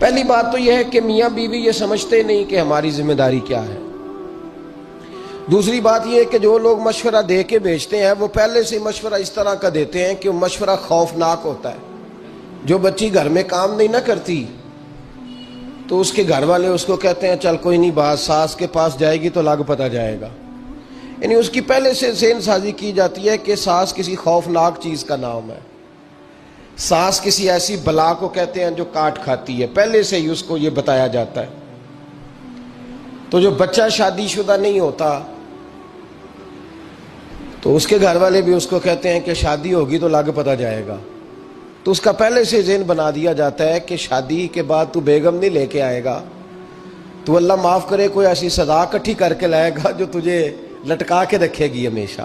پہلی بات تو یہ ہے کہ میاں بیوی یہ سمجھتے نہیں کہ ہماری ذمہ داری کیا ہے۔ دوسری بات یہ ہے کہ جو لوگ مشورہ دے کے بھیجتے ہیں وہ پہلے سے مشورہ اس طرح کا دیتے ہیں کہ وہ مشورہ خوفناک ہوتا ہے۔ جو بچی گھر میں کام نہیں نہ کرتی تو اس کے گھر والے اس کو کہتے ہیں چل کوئی نہیں، بات ساس کے پاس جائے گی تو لگ پتہ جائے گا، یعنی اس کی پہلے سے ذہن سازی کی جاتی ہے کہ ساس کسی خوفناک چیز کا نام ہے، ساس کسی ایسی بلا کو کہتے ہیں جو کاٹ کھاتی ہے، پہلے سے ہی اس کو یہ بتایا جاتا ہے۔ تو جو بچہ شادی شدہ نہیں ہوتا تو اس کے گھر والے بھی اس کو کہتے ہیں کہ شادی ہوگی تو لگ پتہ جائے گا، تو اس کا پہلے سے ذہن بنا دیا جاتا ہے کہ شادی کے بعد تو بیگم نہیں لے کے آئے گا، تو اللہ معاف کرے کوئی ایسی سزا اکٹھی کر کے لائے گا جو تجھے لٹکا کے رکھے گی ہمیشہ۔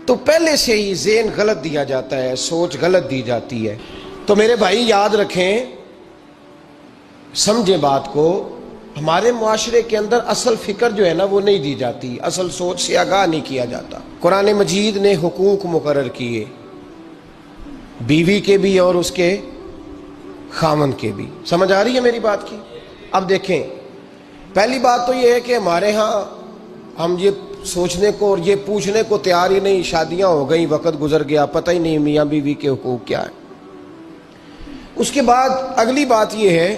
تو پہلے سے ہی ذہن غلط دیا جاتا ہے، سوچ غلط دی جاتی ہے۔ تو میرے بھائی یاد رکھیں، سمجھیں بات کو، ہمارے معاشرے کے اندر اصل فکر جو ہے نا وہ نہیں دی جاتی، اصل سوچ سے آگاہ نہیں کیا جاتا۔ قرآن مجید نے حقوق مقرر کیے، بیوی کے بھی اور اس کے خاوند کے بھی۔ سمجھ آ رہی ہے میری بات کی؟ اب دیکھیں، پہلی بات تو یہ ہے کہ ہمارے ہاں ہم یہ سوچنے کو اور یہ پوچھنے کو تیار ہی نہیں، شادیاں ہو گئیں، وقت گزر گیا، پتہ ہی نہیں میاں بیوی کے حقوق کیا ہے۔ اس کے بعد اگلی بات یہ ہے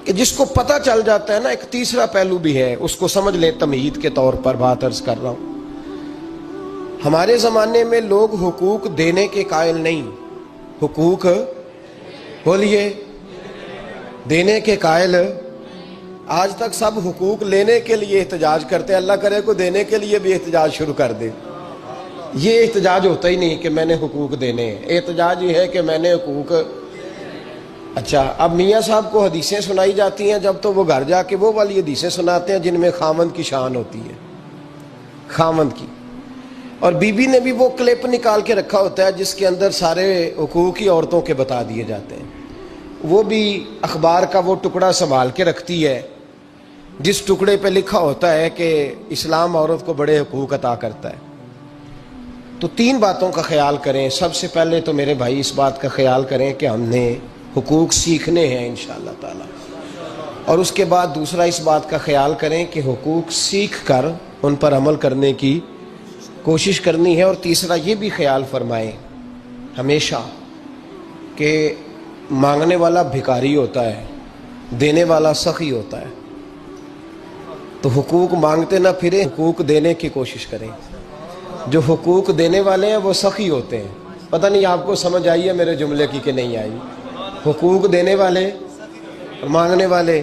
کہ جس کو پتہ چل جاتا ہے نا، ایک تیسرا پہلو بھی ہے، اس کو سمجھ لیں، تمہید کے طور پر بات عرض کر رہا ہوں۔ ہمارے زمانے میں لوگ حقوق دینے کے قائل نہیں، حقوق بولیے دینے کے قائل، آج تک سب حقوق لینے کے لیے احتجاج کرتے ہیں، اللہ کرے کو دینے کے لیے بھی احتجاج شروع کر دے۔ یہ احتجاج ہوتا ہی نہیں کہ میں نے حقوق دینے ہیں، احتجاج یہ ہے کہ میں نے حقوق۔ اچھا، اب میاں صاحب کو حدیثیں سنائی جاتی ہیں، جب تو وہ گھر جا کے وہ والی حدیثیں سناتے ہیں جن میں خاوند کی شان ہوتی ہے، خاوند کی، اور بیوی نے بھی وہ کلپ نکال کے رکھا ہوتا ہے جس کے اندر سارے حقوق ہی عورتوں کے بتا دیے جاتے ہیں۔ وہ بھی اخبار کا وہ ٹکڑا سنبھال کے رکھتی ہے جس ٹکڑے پہ لکھا ہوتا ہے کہ اسلام عورت کو بڑے حقوق عطا کرتا ہے۔ تو تین باتوں کا خیال کریں۔ سب سے پہلے تو میرے بھائی اس بات کا خیال کریں کہ ہم نے حقوق سیکھنے ہیں انشاءاللہ تعالی، اور اس کے بعد دوسرا اس بات کا خیال کریں کہ حقوق سیکھ کر ان پر عمل کرنے کی کوشش کرنی ہے، اور تیسرا یہ بھی خیال فرمائیں ہمیشہ کہ مانگنے والا بھکاری ہوتا ہے، دینے والا سخی ہوتا ہے۔ تو حقوق مانگتے نہ پھریں، حقوق دینے کی کوشش کریں۔ جو حقوق دینے والے ہیں وہ سخی ہوتے ہیں۔ پتہ نہیں آپ کو سمجھ آئی ہے میرے جملے کی کہ نہیں آئی؟ حقوق دینے والے اور مانگنے والے،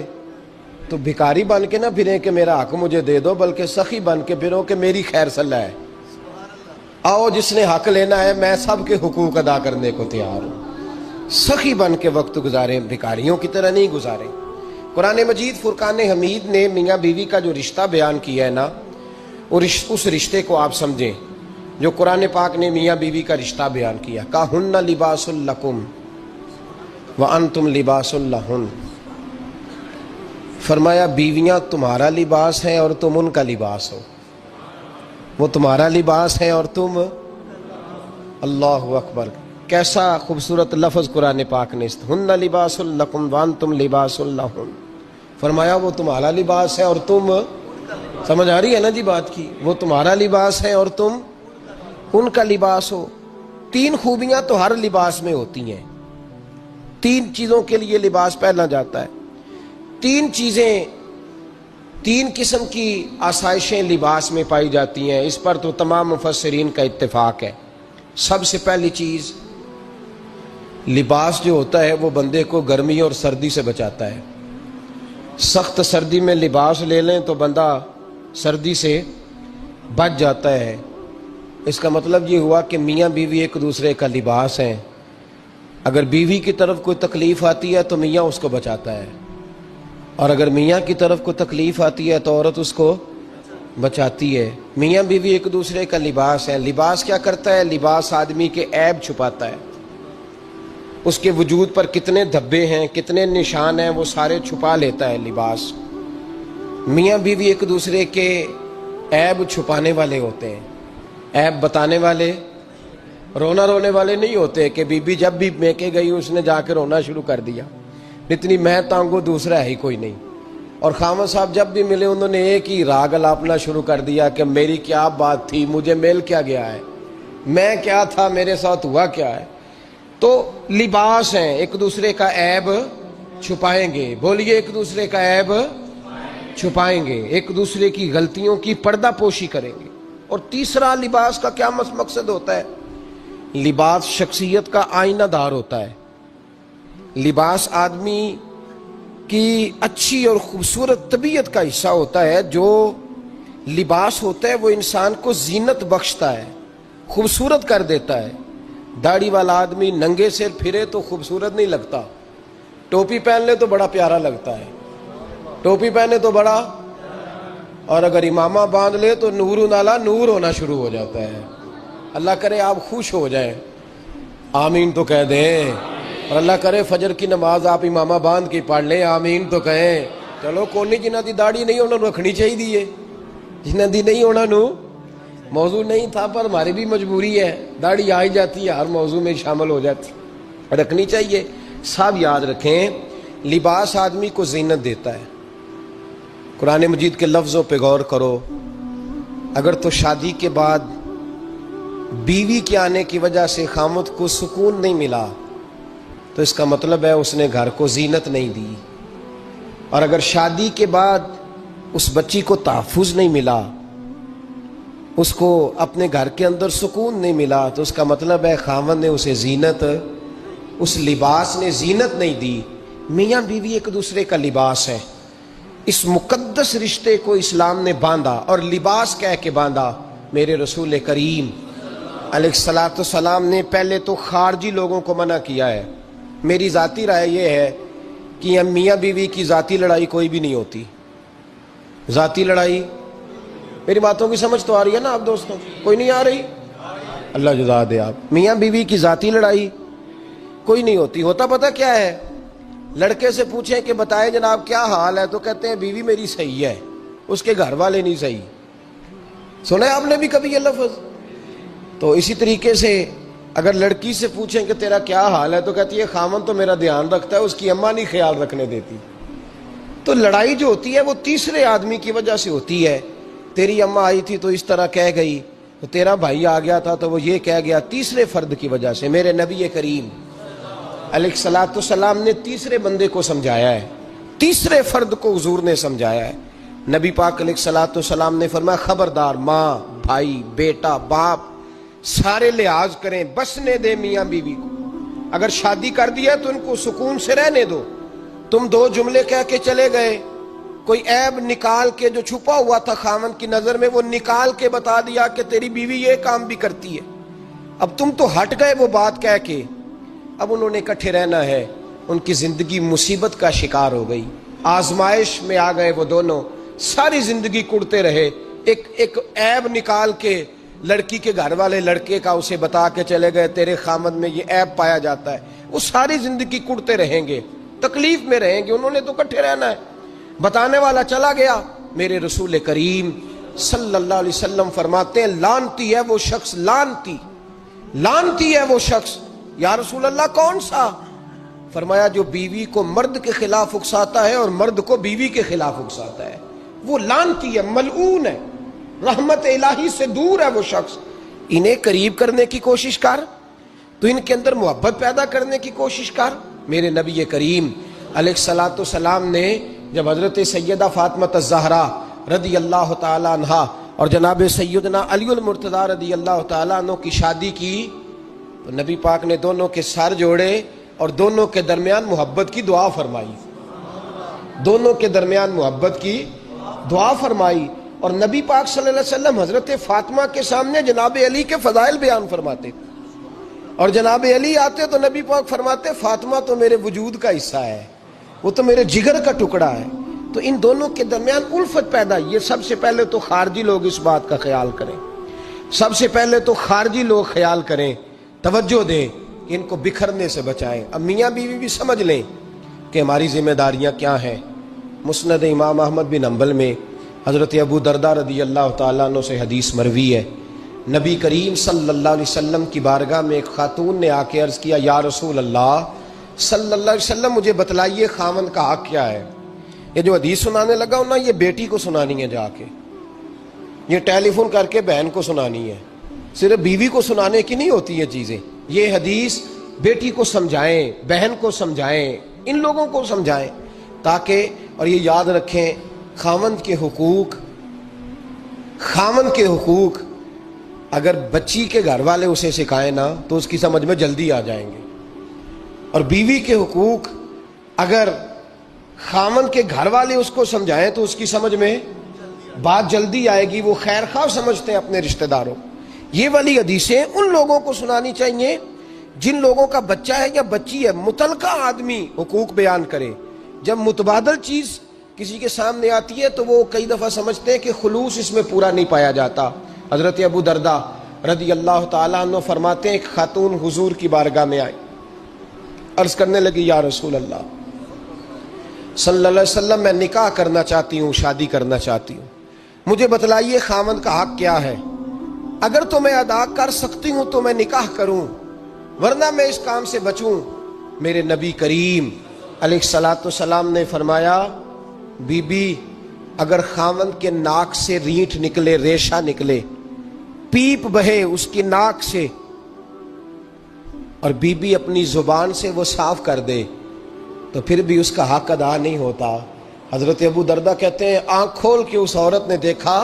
تو بھکاری بن کے نہ پھریں کہ میرا حق مجھے دے دو، بلکہ سخی بن کے پھرو کہ میری خیر صلاح ہے، آؤ جس نے حق لینا ہے میں سب کے حقوق ادا کرنے کو تیار ہوں۔ سخی بن کے وقت گزاریں، بھکاریوں کی طرح نہیں گزاریں۔ قرآن مجید فرقان حمید نے میاں بیوی کا جو رشتہ بیان کیا ہے نا، اس رشتے کو آپ سمجھیں جو قرآن پاک نے میاں بیوی کا رشتہ بیان کیا۔ کہن لباس لکم وانتم لباس لہن، فرمایا بیویاں تمہارا لباس ہیں اور تم ان کا لباس ہو، وہ تمہارا لباس ہے اور تم، اللہ اکبر، کیسا خوبصورت لفظ قرآن پاک نے، ہن لباس لکم وانتم لباس لہن، فرمایا وہ تمہارا لباس ہے اور تم، سمجھ آ رہی ہے نا جی بات کی، وہ تمہارا لباس ہے اور تم ان کا لباس ہو۔ تین خوبیاں تو ہر لباس میں ہوتی ہیں، تین چیزوں کے لیے لباس پہنا جاتا ہے، تین چیزیں، تین قسم کی آسائشیں لباس میں پائی جاتی ہیں، اس پر تو تمام مفسرین کا اتفاق ہے۔ سب سے پہلی چیز، لباس جو ہوتا ہے وہ بندے کو گرمی اور سردی سے بچاتا ہے۔ سخت سردی میں لباس لے لیں تو بندہ سردی سے بچ جاتا ہے۔ اس کا مطلب یہ ہوا کہ میاں بیوی ایک دوسرے کا لباس ہیں، اگر بیوی کی طرف کوئی تکلیف آتی ہے تو میاں اس کو بچاتا ہے، اور اگر میاں کی طرف کوئی تکلیف آتی ہے تو عورت اس کو بچاتی ہے۔ میاں بیوی ایک دوسرے کا لباس ہے۔ لباس کیا کرتا ہے؟ لباس آدمی کے عیب چھپاتا ہے، اس کے وجود پر کتنے دھبے ہیں، کتنے نشان ہیں، وہ سارے چھپا لیتا ہے لباس۔ میاں بیوی ایک دوسرے کے عیب چھپانے والے ہوتے ہیں، عیب بتانے والے، رونا رونے والے نہیں ہوتے کہ بی بی جب بھی میکے گئی اس نے جا کے رونا شروع کر دیا۔ اتنی میں تانگو دوسرا ہے ہی کوئی نہیں. اور خاوند صاحب جب بھی ملے انہوں نے ایک ہی راگ الاپنا شروع کر دیا کہ میری کیا بات تھی, مجھے مل کیا گیا ہے, میں کیا تھا, میرے ساتھ ہوا کیا ہے. تو لباس ہیں, ایک دوسرے کا عیب چھپائیں گے. بولیے, ایک دوسرے کا عیب چھپائیں گے, ایک دوسرے کی غلطیوں کی پردہ پوشی کریں گے. اور تیسرا لباس کا کیا مقصد ہوتا ہے؟ لباس شخصیت کا آئینہ دار ہوتا ہے. لباس آدمی کی اچھی اور خوبصورت طبیعت کا حصہ ہوتا ہے. جو لباس ہوتا ہے وہ انسان کو زینت بخشتا ہے, خوبصورت کر دیتا ہے. داڑھی والا آدمی ننگے سر پھرے تو خوبصورت نہیں لگتا, ٹوپی پہن لے تو بڑا پیارا لگتا ہے, ٹوپی پہنے تو بڑا, اور اگر امامہ باندھ لے تو نور نالا نور ہونا شروع ہو جاتا ہے. اللہ کرے آپ خوش ہو جائیں, آمین تو کہہ دیں. اور اللہ کرے فجر کی نماز آپ امامہ باندھ کے پڑھ لیں, آمین تو کہیں. چلو کوئی جنہ دی داڑھی نہیں انہوں نے رکھنی چاہیے, جنہ دی نہیں ہونا نو موضوع نہیں تھا, پر ہماری بھی مجبوری ہے, داڑھی آ ہی جاتی ہے, ہر موضوع میں شامل ہو جاتی, رکھنی چاہیے. سب یاد رکھیں, لباس آدمی کو زینت دیتا ہے. قرآن مجید کے لفظوں پہ غور کرو. اگر تو شادی کے بعد بیوی کے آنے کی وجہ سے خامد کو سکون نہیں ملا تو اس کا مطلب ہے اس نے گھر کو زینت نہیں دی. اور اگر شادی کے بعد اس بچی کو تحفظ نہیں ملا, اس کو اپنے گھر کے اندر سکون نہیں ملا, تو اس کا مطلب ہے خاوند نے اسے زینت, اس لباس نے زینت نہیں دی. میاں بیوی ایک دوسرے کا لباس ہے. اس مقدس رشتے کو اسلام نے باندھا, اور لباس کہہ کے باندھا. میرے رسول کریم علیہ الصلوۃ والسلام نے پہلے تو خارجی لوگوں کو منع کیا ہے. میری ذاتی رائے یہ ہے کہ میاں بیوی کی ذاتی لڑائی کوئی بھی نہیں ہوتی. ذاتی لڑائی, میری باتوں کی سمجھ تو آ رہی ہے نا آپ دوستوں؟ کوئی نہیں آ رہی؟ اللہ جزا دے. آپ میاں بیوی کی ذاتی لڑائی کوئی نہیں ہوتی. ہوتا پتہ کیا ہے؟ لڑکے سے پوچھیں کہ بتائے جناب کیا حال ہے, تو کہتے ہیں بیوی میری صحیح ہے, اس کے گھر والے نہیں صحیح. سنا ہے آپ نے بھی کبھی یہ لفظ؟ تو اسی طریقے سے اگر لڑکی سے پوچھیں کہ تیرا کیا حال ہے, تو کہتی ہے خامن تو میرا دھیان رکھتا ہے, اس کی اماں نہیں خیال رکھنے دیتی. تو لڑائی جو ہوتی ہے وہ تیسرے آدمی کی وجہ سے ہوتی ہے. تیری اماں آئی تھی تو اس طرح کہہ گئی, تو تیرا بھائی آ گیا تھا تو وہ یہ کہہ گیا, تیسرے فرد کی وجہ سے. میرے نبی کریم علیہ الصلوۃ والسلام نے تیسرے بندے کو سمجھایا ہے, تیسرے فرد کو حضور نے سمجھایا ہے. نبی پاک علیہ الصلوۃ والسلام نے فرمایا خبردار, ماں, بھائی, بیٹا, باپ سارے لحاظ کریں, بسنے دے میاں بیوی کو. اگر شادی کر دیا تو ان کو سکون سے رہنے دو. تم دو جملے کہہ کے چلے گئے, کوئی عیب نکال کے جو چھپا ہوا تھا خاوند کی نظر میں وہ نکال کے بتا دیا کہ تیری بیوی یہ کام بھی کرتی ہے. اب تم تو ہٹ گئے وہ بات کہہ کے, اب انہوں نے اکٹھے رہنا ہے. ان کی زندگی مصیبت کا شکار ہو گئی, آزمائش میں آ گئے وہ دونوں, ساری زندگی کڑتے رہے. ایک عیب نکال کے لڑکی کے گھر والے لڑکے کا اسے بتا کے چلے گئے تیرے خامد میں یہ عیب پایا جاتا ہے. وہ ساری زندگی کڑتے رہیں گے, تکلیف میں رہیں گے. انہوں نے تو اکٹھے رہنا ہے. بتانے والا چلا گیا. میرے رسول کریم صلی اللہ علیہ وسلم فرماتے ہیں لعنتی ہے وہ شخص, لعنتی ہے وہ شخص. یا رسول اللہ کون سا؟ فرمایا جو بیوی کو مرد کے خلاف اکساتا ہے اور مرد کو بیوی کے خلاف اکساتا ہے, وہ لعنتی ہے, ملعون ہے, رحمت الہی سے دور ہے وہ شخص. انہیں قریب کرنے کی کوشش کر, تو ان کے اندر محبت پیدا کرنے کی کوشش کر. میرے نبی کریم علیہ الصلوۃ والسلام نے جب حضرت سیدہ فاطمہ الزہرا رضی اللہ تعالی عنہا اور جناب سیدنا علی المرتضیٰ رضی اللہ تعالی عنہ کی شادی کی, تو نبی پاک نے دونوں کے سر جوڑے اور دونوں کے درمیان محبت کی دعا فرمائی. دونوں کے درمیان محبت کی دعا فرمائی. اور نبی پاک صلی اللہ علیہ وسلم حضرت فاطمہ کے سامنے جناب علی کے فضائل بیان فرماتے, اور جناب علی آتے تو نبی پاک فرماتے فاطمہ تو میرے وجود کا حصہ ہے, وہ تو میرے جگر کا ٹکڑا ہے. تو ان دونوں کے درمیان الفت پیدا. یہ سب سے پہلے تو خارجی لوگ اس بات کا خیال کریں, سب سے پہلے تو خارجی لوگ خیال کریں, توجہ دیں کہ ان کو بکھرنے سے بچائیں. اب میاں بیوی بھی سمجھ لیں کہ ہماری ذمہ داریاں کیا ہیں. مسند امام احمد بن حنبل میں حضرت ابو درداء رضی اللہ تعالیٰ عنہ سے حدیث مروی ہے, نبی کریم صلی اللہ علیہ وسلم کی بارگاہ میں ایک خاتون نے آ کے عرض کیا یا رسول اللہ صلی اللہ علیہ وسلم مجھے بتلائیے خاوند کا حق کیا ہے. یہ جو حدیث سنانے لگا ہوں نا، یہ بیٹی کو سنانی ہے جا کے، یہ ٹیلی فون کر کے بہن کو سنانی ہے. صرف بیوی کو سنانے کی نہیں ہوتی یہ چیزیں. یہ حدیث بیٹی کو سمجھائیں، بہن کو سمجھائیں، ان لوگوں کو سمجھائیں تاکہ، اور یہ یاد رکھیں خاوند کے حقوق اگر بچی کے گھر والے اسے سکھائیں نا تو اس کی سمجھ میں جلدی آ جائیں گے، اور بیوی کے حقوق اگر خاوند کے گھر والے اس کو سمجھائیں تو اس کی سمجھ میں بات جلدی آئے گی. وہ خیر خواہ سمجھتے ہیں اپنے رشتہ داروں. یہ والی حدیثیں ان لوگوں کو سنانی چاہیے جن لوگوں کا بچہ ہے یا بچی ہے. متعلقہ آدمی حقوق بیان کرے. جب متبادل چیز کسی کے سامنے آتی ہے تو وہ کئی دفعہ سمجھتے ہیں کہ خلوص اس میں پورا نہیں پایا جاتا. حضرت ابو درداء رضی اللہ تعالیٰ عنہ فرماتے ہیں ایک خاتون حضور کی بارگاہ میں آئی، عرض کرنے لگی یا رسول اللہ صلی اللہ علیہ وسلم، میں نکاح کرنا چاہتی ہوں، شادی کرنا چاہتی ہوں، مجھے بتلائیے خاوند کا حق کیا ہے. اگر تو میں ادا کر سکتی ہوں تو میں نکاح کروں، ورنہ میں اس کام سے بچوں. میرے نبی کریم علیہ الصلاۃ والسلام نے فرمایا بی بی اگر خاوند کے ناک سے رینٹ نکلے، ریشہ نکلے، پیپ بہے اس کی ناک سے، اور بی بی اپنی زبان سے وہ صاف کر دے تو پھر بھی اس کا حق ادا نہیں ہوتا. حضرت ابو درداء کہتے ہیں آنکھ کھول کے اس عورت نے دیکھا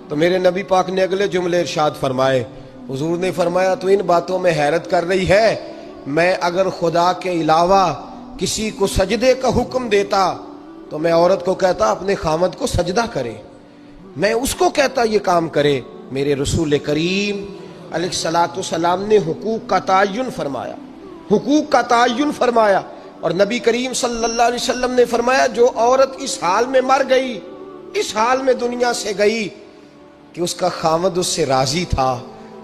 تو میرے نبی پاک نے اگلے جملے ارشاد فرمائے. حضور نے فرمایا تو ان باتوں میں حیرت کر رہی ہے، میں اگر خدا کے علاوہ کسی کو سجدے کا حکم دیتا تو میں عورت کو کہتا اپنے خاوند کو سجدہ کرے، میں اس کو کہتا یہ کام کرے. میرے رسول کریم علیہ الصلاۃ والسلام نے حقوق کا تعین فرمایا، اور نبی کریم صلی اللہ علیہ وسلم نے فرمایا جو عورت اس حال میں مر گئی، اس حال میں دنیا سے گئی کہ اس کا خاوند اس سے راضی تھا،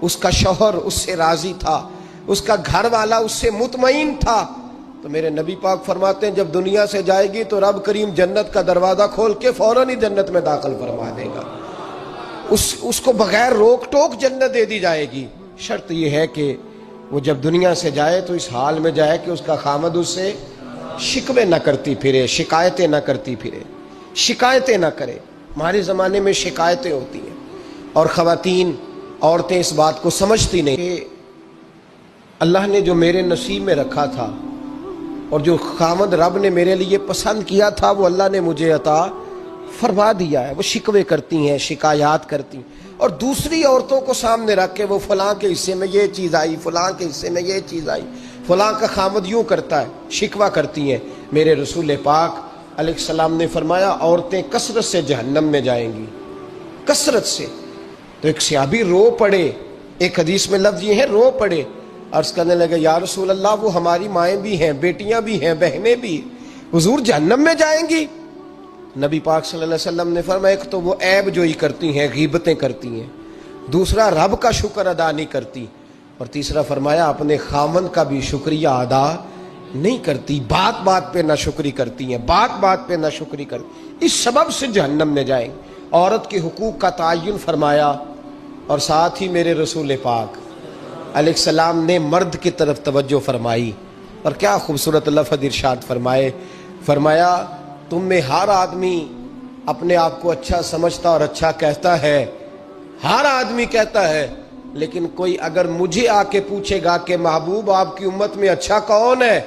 اس کا شوہر اس سے راضی تھا، اس کا گھر والا اس سے مطمئن تھا، تو میرے نبی پاک فرماتے ہیں جب دنیا سے جائے گی تو رب کریم جنت کا دروازہ کھول کے فوراً ہی جنت میں داخل فرما دے گا. اس کو بغیر روک ٹوک جنت دے دی جائے گی. شرط یہ ہے کہ وہ جب دنیا سے جائے تو اس حال میں جائے کہ اس کا خاوند اس سے شکوے نہ کرتی پھرے، شکایتیں نہ کرتی پھرے، شکایتیں نہ کرے. ہمارے زمانے میں شکایتیں ہوتی ہیں اور خواتین، عورتیں اس بات کو سمجھتی نہیں کہ اللہ نے جو میرے نصیب میں رکھا تھا اور جو خاوند رب نے میرے لیے پسند کیا تھا وہ اللہ نے مجھے عطا فرما دیا ہے. وہ شکوے کرتی ہیں، شکایات کرتی ہیں، اور دوسری عورتوں کو سامنے رکھ کے وہ فلاں کے حصے میں یہ چیز آئی، فلاں کے حصے میں یہ چیز آئی، فلاں کا خاوند یوں کرتا ہے، شکوہ کرتی ہیں. میرے رسول پاک علیہ السلام نے فرمایا عورتیں کثرت سے جہنم میں جائیں گی، کثرت سے. تو ایک صحابی رو پڑے، ایک حدیث میں لفظ یہ ہے رو پڑے. عرض کرنے لگے یا رسول اللہ وہ ہماری مائیں بھی ہیں، بیٹیاں بھی ہیں، بہنیں بھی، حضور جہنم میں جائیں گی؟ نبی پاک صلی اللہ علیہ وسلم نے فرمایا ایک تو وہ عیب جوئی کرتی ہیں، غیبتیں کرتی ہیں، دوسرا رب کا شکر ادا نہیں کرتی، اور تیسرا فرمایا اپنے خاوند کا بھی شکریہ ادا نہیں کرتی، بات بات پہ ناشکری کرتی ہیں، بات بات پہ ناشکری کرتی، اس سبب سے جہنم میں جائیں. عورت کے حقوق کا تعین فرمایا، اور ساتھ ہی میرے رسول پاک علیہ السلام نے مرد کی طرف توجہ فرمائی، اور کیا خوبصورت لفظ ارشاد فرمایا تم میں ہر آدمی اپنے آپ کو اچھا سمجھتا اور اچھا کہتا ہے، ہر آدمی کہتا ہے، لیکن کوئی اگر مجھے آ کے پوچھے گا کہ محبوب آپ کی امت میں اچھا کون ہے،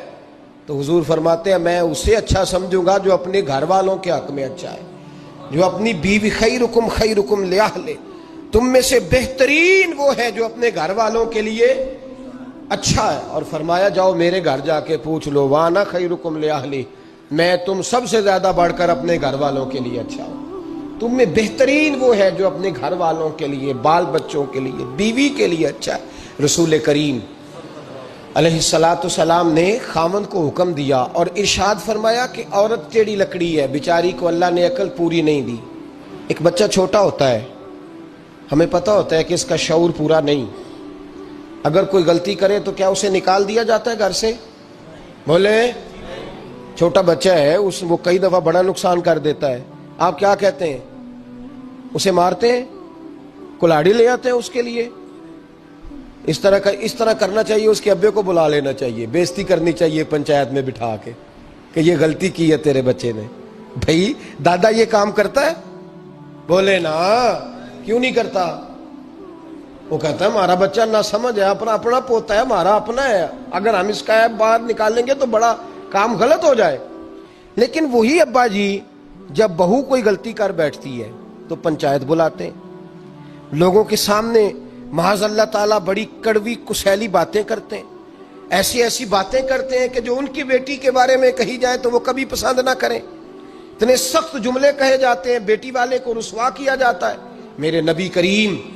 تو حضور فرماتے ہیں میں اسے اچھا سمجھوں گا جو اپنے گھر والوں کے حق میں اچھا ہے، جو اپنی بیوی خیرکم لأہلہ، تم میں سے بہترین وہ ہے جو اپنے گھر والوں کے لیے اچھا ہے. اور فرمایا جاؤ میرے گھر جا کے پوچھ لو وانا خیرکم لأہلہ، میں تم سب سے زیادہ بڑھ کر اپنے گھر والوں کے لیے اچھا ہوں. تم میں بہترین وہ ہے جو اپنے گھر والوں کے لیے، بال بچوں کے لیے، بیوی کے لیے اچھا ہے. رسول کریم علیہ الصلاۃ والسلام نے خاوند کو حکم دیا اور ارشاد فرمایا کہ عورت ٹیڑھی لکڑی ہے، بیچاری کو اللہ نے عقل پوری نہیں دی. ایک بچہ چھوٹا ہوتا ہے، ہمیں پتہ ہوتا ہے کہ اس کا شعور پورا نہیں، اگر کوئی غلطی کرے تو کیا اسے نکال دیا جاتا ہے گھر سے؟ بولے چھوٹا بچہ ہے، وہ کئی دفعہ بڑا نقصان کر دیتا ہے، آپ کیا کہتے ہیں؟ اسے مارتے ہیں، کلاڑی لے آتے ہیں اس کے لیے؟ اس طرح کرنا چاہیے، اس کے ابے کو بلا لینا چاہیے، بےزتی کرنی چاہیے پنچایت میں بٹھا کے کہ یہ غلطی کی ہے تیرے بچے نے۔ بھائی دادا یہ کام کرتا ہے؟ بولے نا، کیوں نہیں کرتا؟ وہ کہتا ہے ہمارا بچہ نہ سمجھ ہے، اپنا پوتا ہے، ہمارا اپنا ہے، اگر ہم اس کا ایپ باہر نکالیں گے تو بڑا کام غلط ہو جائے۔ لیکن وہی ابا جی جب بہو کوئی غلطی کر بیٹھتی ہے تو پنچایت بلاتے ہیں، لوگوں کے سامنے معاذ اللہ تعالیٰ بڑی کڑوی کسیلی باتیں کرتے ہیں، ایسی باتیں کرتے ہیں کہ جو ان کی بیٹی کے بارے میں کہی جائے تو وہ کبھی پسند نہ کریں، اتنے سخت جملے کہے جاتے ہیں، بیٹی والے کو رسوا کیا جاتا ہے۔ میرے نبی کریم